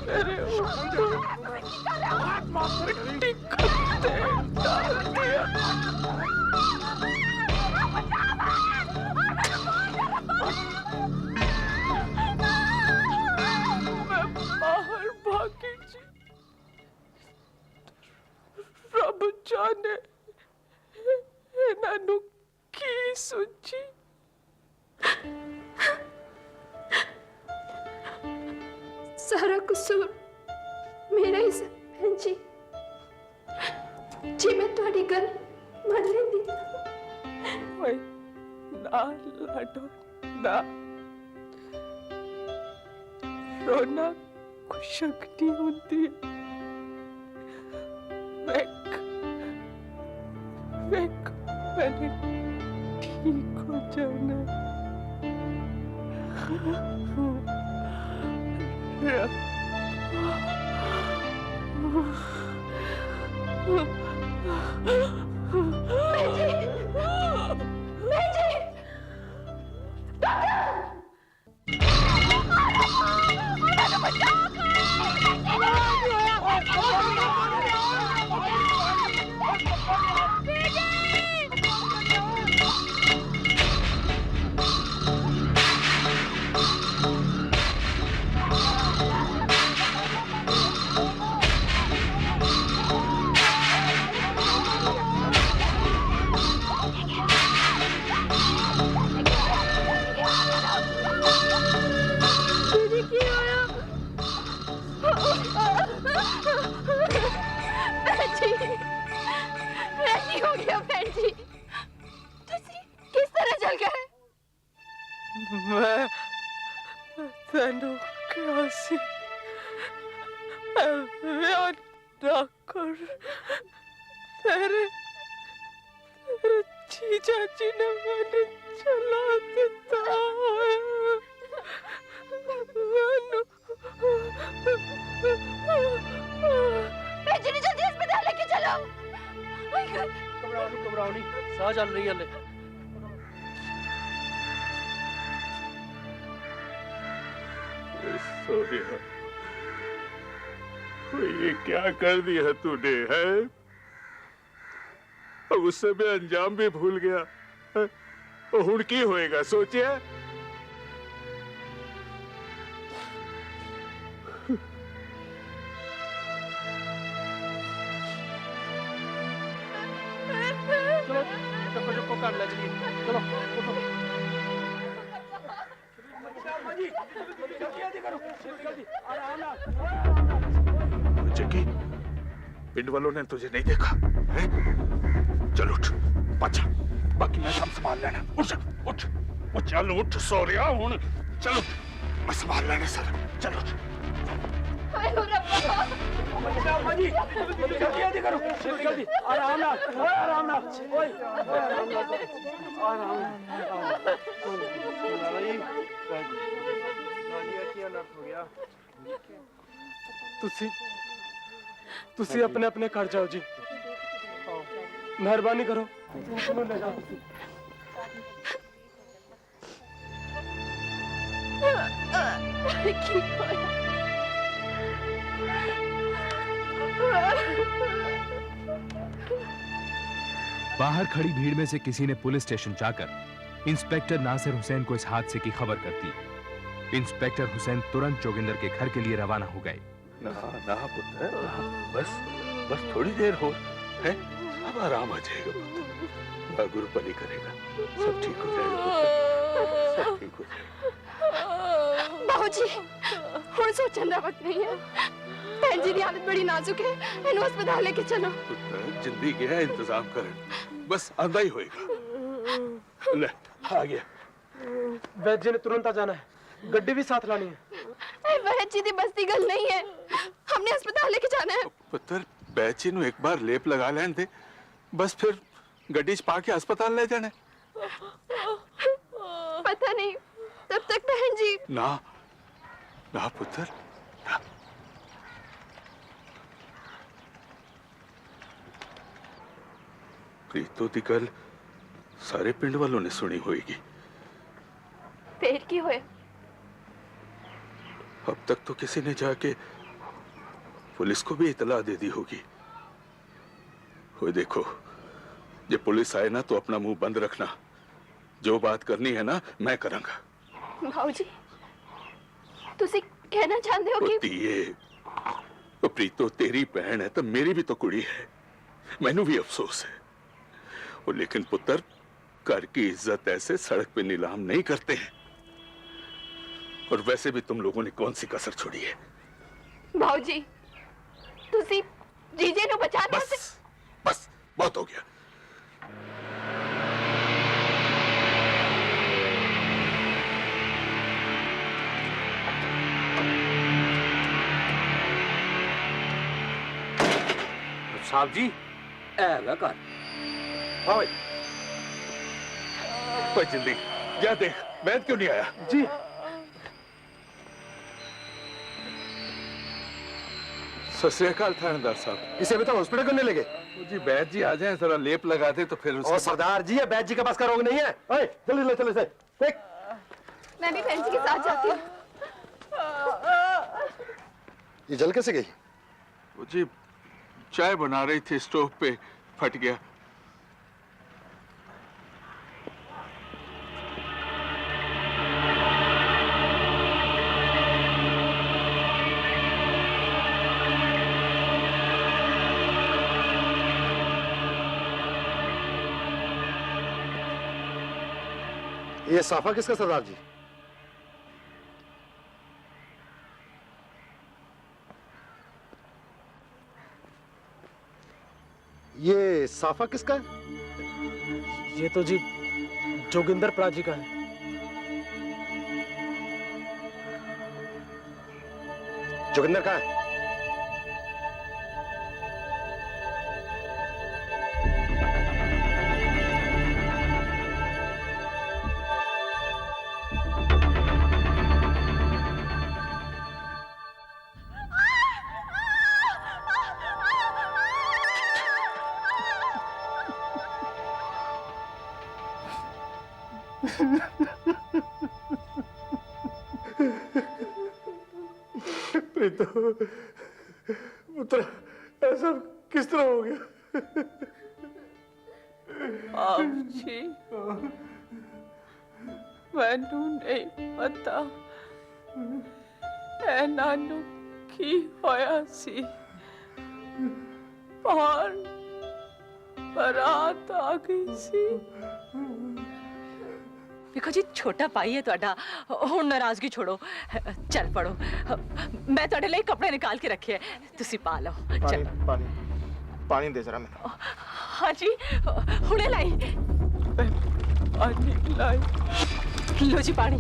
मेरे ऊपर मिट्टी का तेल डाल दिया। मैं बाहर भागी जी। रब जाने इन्हों की सोची। सारा कसूर मेरा ही सी भैन जी। जी मैं थोड़ी गल मान लेंदी। वही ना लाडो ना। रोना को शक्ति होती है। वेक मैंने ठीक हो जाना। हो गया बहन जी। किस तरह चल गए? मैं तेनू कैसी ब्याह ना कर। तेरे जीजा जी ने मैंने चला दिता है। जी जल्दी अस्पताल लेके चलो। घबराओ नहीं, साह चल रही है। सोनिया, ये क्या कर दिया तूने है? अब उससे मैं अंजाम भी भूल गया। हुण की होएगा सोचिया? चलो चप्पो कर ले चलिए। चलो उठो। जग्गी, पिंड वालों ने तुझे नहीं देखा है? चल उठ, पाछा, बाकी मैं सब संभाल लेना। उठ उठ उठ, चल उठ सोरिया हुण, चल उठ, मैं संभाल लेना सर। चल उठ। जल्दी करो, जल्दी आराम ना, आराम ना, ओए आराम। तुसी अपने अपने घर जाओ जी। मेहरबानी करो, ले जाओ। बाहर खड़ी भीड़ में से किसी ने पुलिस स्टेशन जाकर इंस्पेक्टर नासिर हुसैन को इस हादसे की खबर कर दी। इंस्पेक्टर हुसैन तुरंत जोगिंदर के घर के लिए रवाना हो गए। ना ना पुत्र, बस थोड़ी देर हो है, अब आराम आ जाएगा पुत्र। गुरु पली करेगा, सब ठीक हो जाएगा पुत्र, सब ठीक हो जाएगा। बाबूजी, हुण सोचने का वक्त नहीं है। बहन जी की हालत बड़ी नाजुक है, इन्हें अस्पताल लेके चलो। पुत्र जिंदगी गया इंतजाम कर, बस आंदा ही होएगा। ले आ गया। वैद्य जी ने तुरंत आ जाना है, गड्डी भी साथ लानी है। बहन जी की बस्ती गल नहीं है, हमने अस्पताल लेके जाना है। पुत्र बैची नु एक बार लेप लगा लें दे, बस फिर गड्डी च पा के अस्पताल ले जाना। पता नहीं तब तक बहन जी। ना ना पुत्र ना। प्रीतो दी गल सारे पिंड वालों ने सुनी होगी। फिर की होए? अब तक तो किसी ने जाके पुलिस को भी इतला दे दी होगी। वो देखो, जब पुलिस आए ना तो अपना मुंह बंद रखना। जो बात करनी है ना मैं करूंगा। भाऊजी, तुसी कहना चाहते हो कि वो प्रीतो तेरी बहन है तो मेरी भी तो कुड़ी है, मैनू भी अफसोस है। वो लेकिन पुत्र, घर की इज्जत ऐसे सड़क पे नीलाम नहीं करते हैं। और वैसे भी तुम लोगों ने कौन सी कसर छोड़ी है? भाऊजी, तुसी जीजे नु बचा दो। बस बहुत हो गया। साहब जी है कर ओए जल्दी जा देख, वैद क्यों नहीं आया? जी सत श्री अकाल थानेदार साहब। इसे बताओ हॉस्पिटल करने लगे। जी वैद जी आ जाए, जरा लेप लगा दे तो फिर और सरदार जी, है वैद जी के पास का रोग नहीं है। ओए जल्दी ले चले से देख। मैं भी बहन जी के साथ जाती हूँ। ये जल कैसे गई? वो जी चाय बना रही थी, स्टोव पे फट गया। ये साफा किसका सरदार जी? ये साफा किसका है? ये तो जी जोगिंदर प्राजी का है। जोगिंदर कहाँ है? प्रीतो पुत्र, ऐसा किस तरह हो गया? आप जी, मैनू नहीं पता ऐ नानू की होया सी। बाहर बारात आ गई सी। देखो जी, छोटा भाई है तुहाडा, हुण नाराजगी छोड़ो, चल पड़ो। मैं तुहाडे लिए कपड़े निकाल के रखे हैं, तुसी पा लो। पानी पानी पानी दे जरा। मैं हाँ जी, हुणे लाई। पानी लाई। लो जी पानी,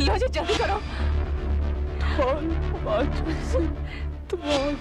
लो जी जल्दी करो। ढोल बाजू से दिमाग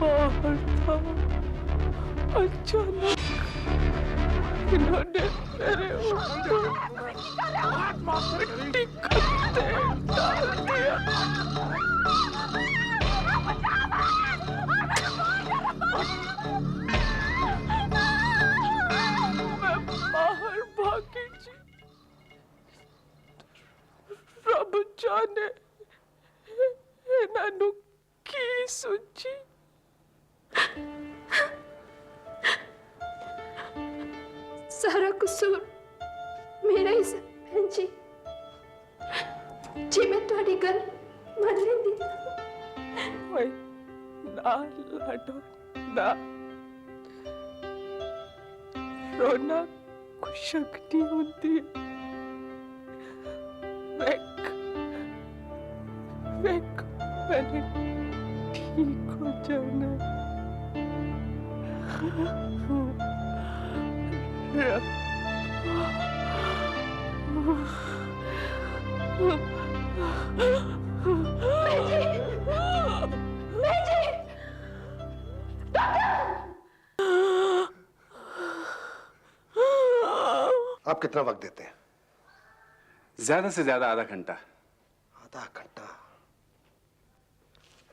बाहर था। अचानक इन्होंने मेरे ऊपर टिकते डाल दिया। मैं बाहर भागी जी। रब जाने इन्होंने की सोची। सारा कसूर मेरा ही है बहन जी। जी मैं तुम्हारी गल मान लेंदी। ओए ना लाडो ना, रोना को शक्ति होती है। वेक मैंने ठीक हो जाना। आप कितना वक्त देते हैं? ज्यादा से ज्यादा आधा घंटा। आधा घंटा?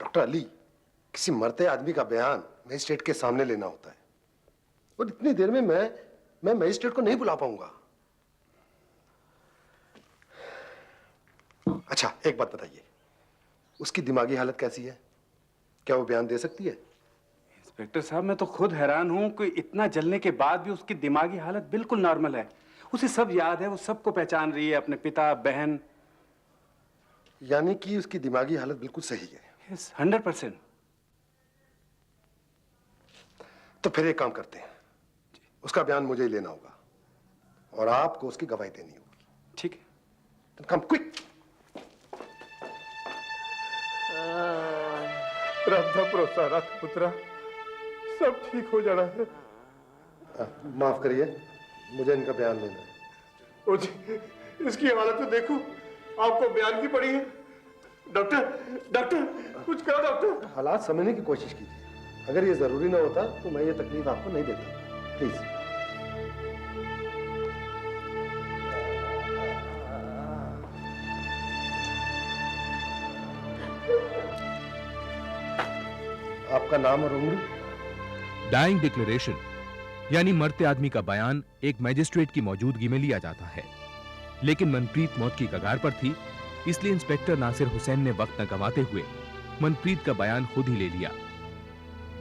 डॉक्टर अली, किसी मरते आदमी का बयान मजिस्ट्रेट के सामने लेना होता है, और इतनी देर में मैं मजिस्ट्रेट को नहीं बुला पाऊंगा। अच्छा एक बात बताइए, उसकी दिमागी हालत कैसी है? क्या वो बयान दे सकती है? इंस्पेक्टर साहब, मैं तो खुद हैरान हूं कि इतना जलने के बाद भी उसकी दिमागी हालत बिल्कुल नॉर्मल है। उसे सब याद है, वो सबको पहचान रही है, अपने पिता, बहन। यानी कि उसकी दिमागी हालत बिल्कुल सही है। यस, 100%। तो फिर एक काम करते हैं, उसका बयान मुझे ही लेना होगा और आपको उसकी गवाही देनी होगी। ठीक है। कम क्विक। राधा प्रोसारा पुत्रा, सब ठीक हो जाना है। माफ करिए, मुझे इनका बयान लेना है। ओ जी, इसकी हालत तो देखो, आपको बयान की पड़ी है। डॉक्टर, डॉक्टर, कुछ करो डॉक्टर। हालात समझने की कोशिश कीजिए। अगर ये जरूरी ना होता तो मैं ये तकलीफ आपको नहीं देता। प्लीज। आपका नाम और उम्र? डाइंग डिक्लेरेशन यानी मरते आदमी का बयान एक मैजिस्ट्रेट की मौजूदगी में लिया जाता है, लेकिन मनप्रीत मौत की कगार पर थी, इसलिए इंस्पेक्टर नासिर हुसैन ने वक्त न गंवाते हुए मनप्रीत का बयान खुद ही ले लिया।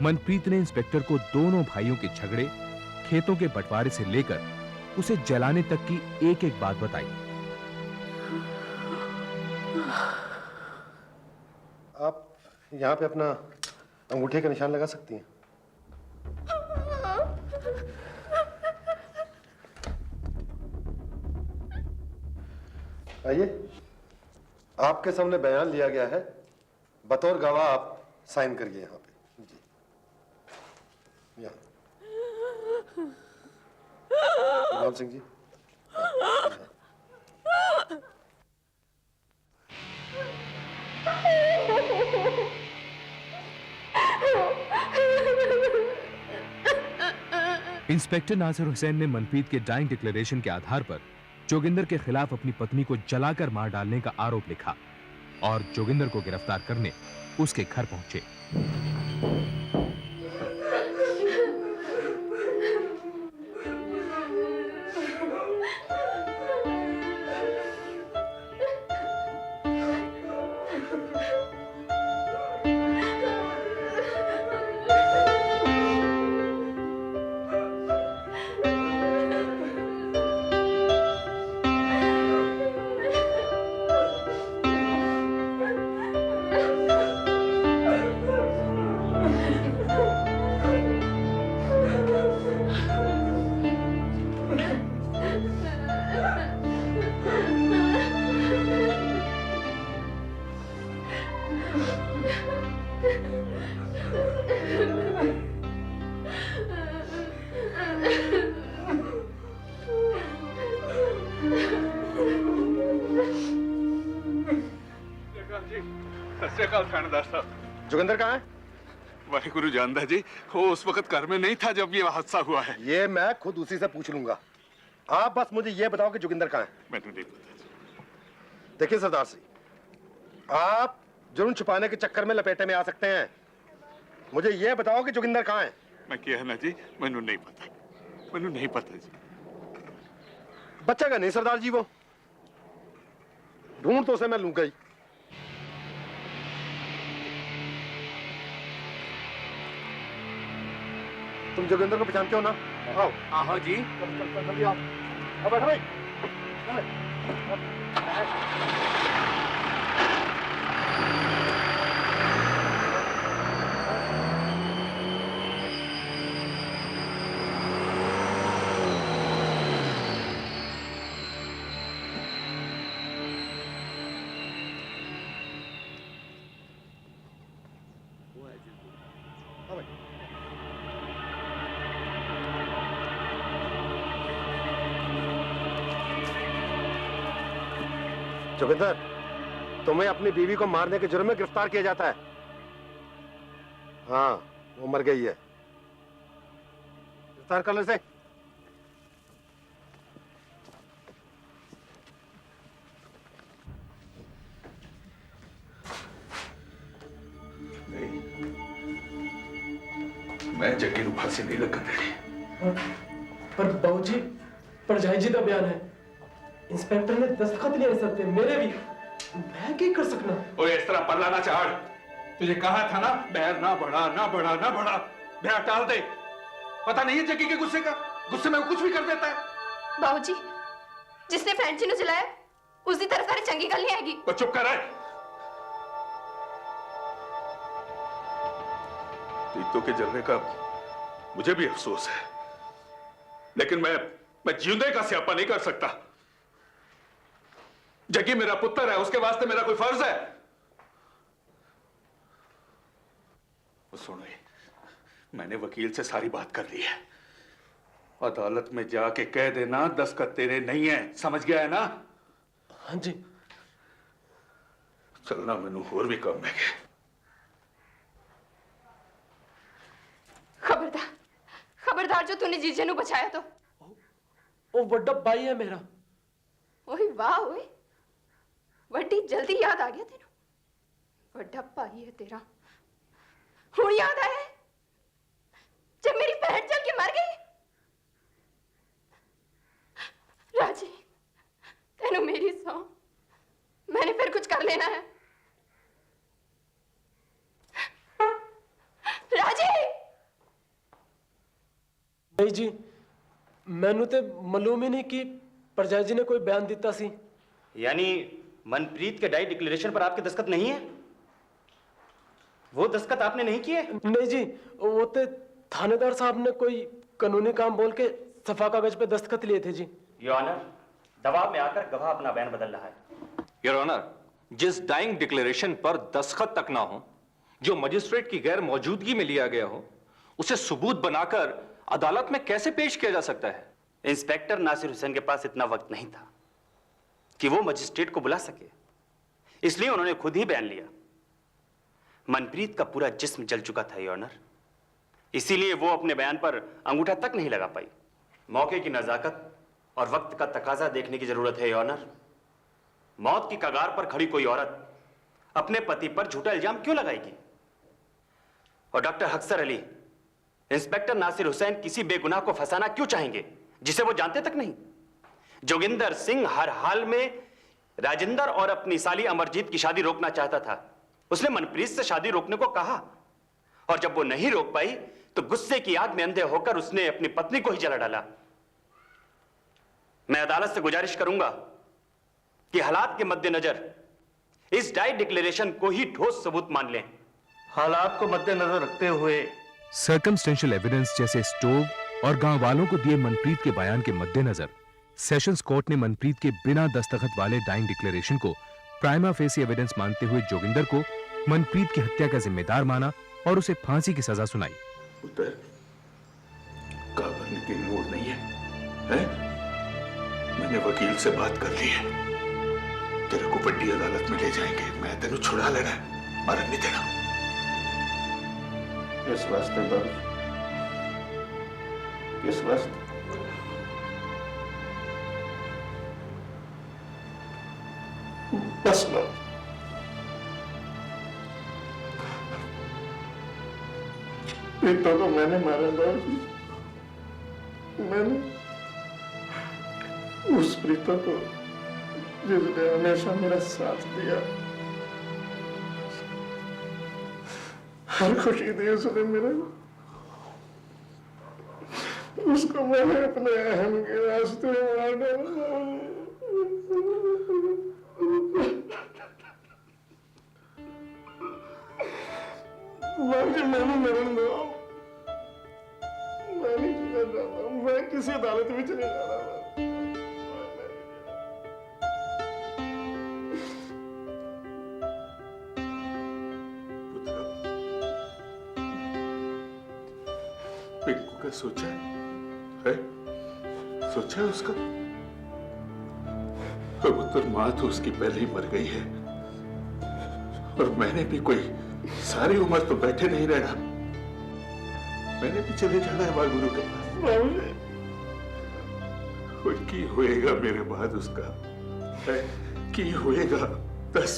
मनप्रीत ने इंस्पेक्टर को दोनों भाइयों के झगड़े, खेतों के बंटवारे से लेकर उसे जलाने तक की एक एक बात बताई। आप यहाँ पे अपना अंगूठे का निशान लगा सकती हैं। आइए, आपके सामने बयान लिया गया है, बतौर गवाह आप साइन करिए यहाँ पे। जी, यहाँ। राम सिंह जी। इंस्पेक्टर नासिर हुसैन ने मनप्रीत के डाइंग डिक्लेरेशन के आधार पर जोगिंदर के खिलाफ अपनी पत्नी को जलाकर मार डालने का आरोप लिखा और जोगिंदर को गिरफ्तार करने उसके घर पहुंचे। जोगिंदर कहाँ है? वाहिगुरु जानदा जी, वो उस वक्त घर में नहीं था जब ये हादसा हुआ है। ये मैं खुद उसी से पूछ लूंगा। आप बस मुझे ये बताओ कि जोगिंदर कहाँ है? मैंने नहीं पता। देखिए सरदार सिंह, आप जुर्म छुपाने के चक्कर में लपेटे में आ सकते हैं। मुझे ये बताओ कि जोगिंदर कहाँ है? मैं क्या है ना जी, मैनू नहीं पता, मैनू नहीं पता जी। बच्चा का नहीं सरदार जी, वो ढूंढ तो उसे मैं लूंगा ही। तुम जोगिंदर को पहचानते हो ना? आओ। आहो जी। जल्दी आओ। अब बैठो भाई। जोगिंदर, तुम्हें अपनी बीवी को मारने के जुर्म में गिरफ्तार किया जाता है। हाँ, वो मर गई है। गिरफ्तार कर लो इसे। मैं जग्गी नूं फांसी नहीं लगन देनी। पर बाबूजी, परजाई जी का बयान है, इंस्पेक्टर ने दस्तखत नहीं कर सकते मेरे भी, मैं क्या कर सकना? ओए इस तरह पल्ला ना चाड़। तुझे कहा था ना, बैर ना बढ़ा, ना बढ़ा, ना बढ़ा। बैर टाल दे। पता नहीं है जग्गी के गुस्से का, गुस्से में वो कुछ भी कर देता है। बाबूजी, जिसने फैंसी ने जलाया उसकी तरफ सारी चंगी गल नहीं आएगी। तो चुप कर रहा है। प्रीतों के जलने का मुझे भी अफसोस है, लेकिन मैं जिंदे का स्यापा नहीं कर सकता। जग्गी मेरा पुत्र है, उसके वास्ते मेरा कोई फर्ज है। सुनो, मैंने वकील से सारी बात कर ली है। अदालत में जाके कह देना दस्तखत तेरे नहीं है, समझ गया है ना? हाँ जी। चलना, मैनू होर भी काम है। खबरदार, खबरदार जो तूने जीजे नू बचाया तो। वो बड़ा भाई है मेरा। ओए वाह, ओए बड़ी जल्दी याद आ गया तेनू। बड़ा भाई है तेरा। हुण याद आया है जब मेरी बहन जल के मर गई। राजी, तेनू मेरी सौ, मैंने फिर कुछ कर लेना है। राजी। नहीं जी, मैनू ते मालूम ही नहीं कि परजाई जी ने कोई बयान दिता सी। यानी मनप्रीत के डाई डिक्लेरेशन पर आपके दस्तखत नहीं है? वो दस्तखत आपने नहीं किए? नहीं जी, वो ते थानेदार साहब ने कोई कानूनी काम बोल के सफा कागज पे दस्तखत लिए थे जी। योर ऑनर, दबाव में आकर गवाह अपना बयान बदल रहा है। योर ऑनर, जिस डाइंग डिक्लेरेशन पर दस्तखत तक ना हो, जो मजिस्ट्रेट की गैर मौजूदगी में लिया गया हो, उसे सबूत बनाकर अदालत में कैसे पेश किया जा सकता है? इंस्पेक्टर नासिर हुसैन के पास इतना वक्त नहीं था कि वो मजिस्ट्रेट को बुला सके, इसलिए उन्होंने खुद ही बयान लिया। मनप्रीत का पूरा जिस्म जल चुका था योर ऑनर, इसीलिए वो अपने बयान पर अंगूठा तक नहीं लगा पाई। मौके की नजाकत और वक्त का तकाजा देखने की जरूरत है योर ऑनर। मौत की कगार पर खड़ी कोई औरत अपने पति पर झूठा इल्जाम क्यों लगाएगी? और डॉक्टर हक्सर अली, इंस्पेक्टर नासिर हुसैन किसी बेगुनाह को फंसाना क्यों चाहेंगे जिसे वो जानते तक नहीं? जोगिंदर सिंह हर हाल में राजेंद्र और अपनी साली अमरजीत की शादी रोकना चाहता था। उसने मनप्रीत से शादी रोकने को कहा, और जब वो नहीं रोक पाई तो गुस्से की आग में अंधे होकर उसने अपनी पत्नी को ही जला डाला। मैं अदालत से गुजारिश करूंगा कि हालात के मद्देनजर इस डाई डिक्लेरेशन को ही ठोस सबूत मान लें। हालात को मद्देनजर रखते हुए सर्कमस्टेंशियल एविडेंस जैसे स्टोव और गांव वालों को दिए मनप्रीत के बयान के मद्देनजर सेशंस कोर्ट ने मनप्रीत के बिना दस्तखत वाले डाइंग डिक्लेरेशन को प्राइमा फेसी एविडेंस मानते हुए जोगिंदर को मनप्रीत की हत्या का जिम्मेदार माना और उसे फांसी की सजा सुनाई। उधर घबराने की लोड़ नहीं है, हैं? मैंने वकील से बात कर ली है, तेरे को बड़ी अदालत में ले जाएंगे। मैं तेरे छुड़ा लेना है, मरन नहीं देना। इस वास्ते बाबू, इस वास्ते बस लो। प्रीतों को मैंने मारा था, मैंने उस प्रीतों को जिसने हमेशा मेरा साथ दिया, हर खुशी दी उसने मेरे को, उसको मैंने अपने अहम के रास्ते मार डाला। मैंने मरण दो, मैं नहीं कर रहा, मैं किसी अदालत में चले जा रहा हूँ। पिंकू का सोचा है? सोचा है उसका? वो तो माँ तो उसकी पहले ही मर गई है, और मैंने भी कोई सारी उम्र तो बैठे नहीं रहना, मैंने भी चले जाना है गुरु के पास। और की होएगा मेरे बाद उसका, है? की होएगा? दस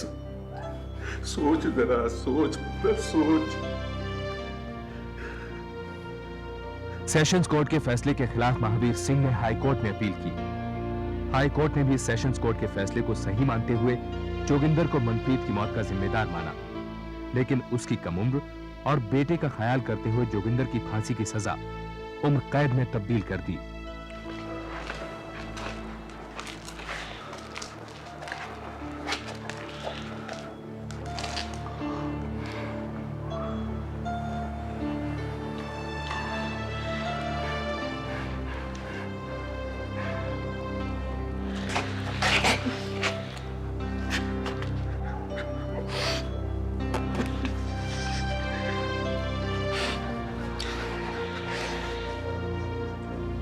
सोच, जरा सोच, दस सोच। सेशंस कोर्ट के फैसले के खिलाफ महावीर सिंह ने हाई कोर्ट में अपील की। हाई कोर्ट ने भी सेशंस कोर्ट के फैसले को सही मानते हुए जोगिंदर को मनप्रीत की मौत का जिम्मेदार माना, लेकिन उसकी कम उम्र और बेटे का ख्याल करते हुए जोगिंदर की फांसी की सजा उम्र कैद में तब्दील कर दी।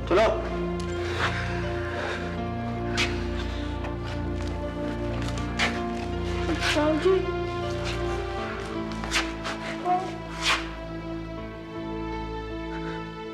चलो। बाबूजी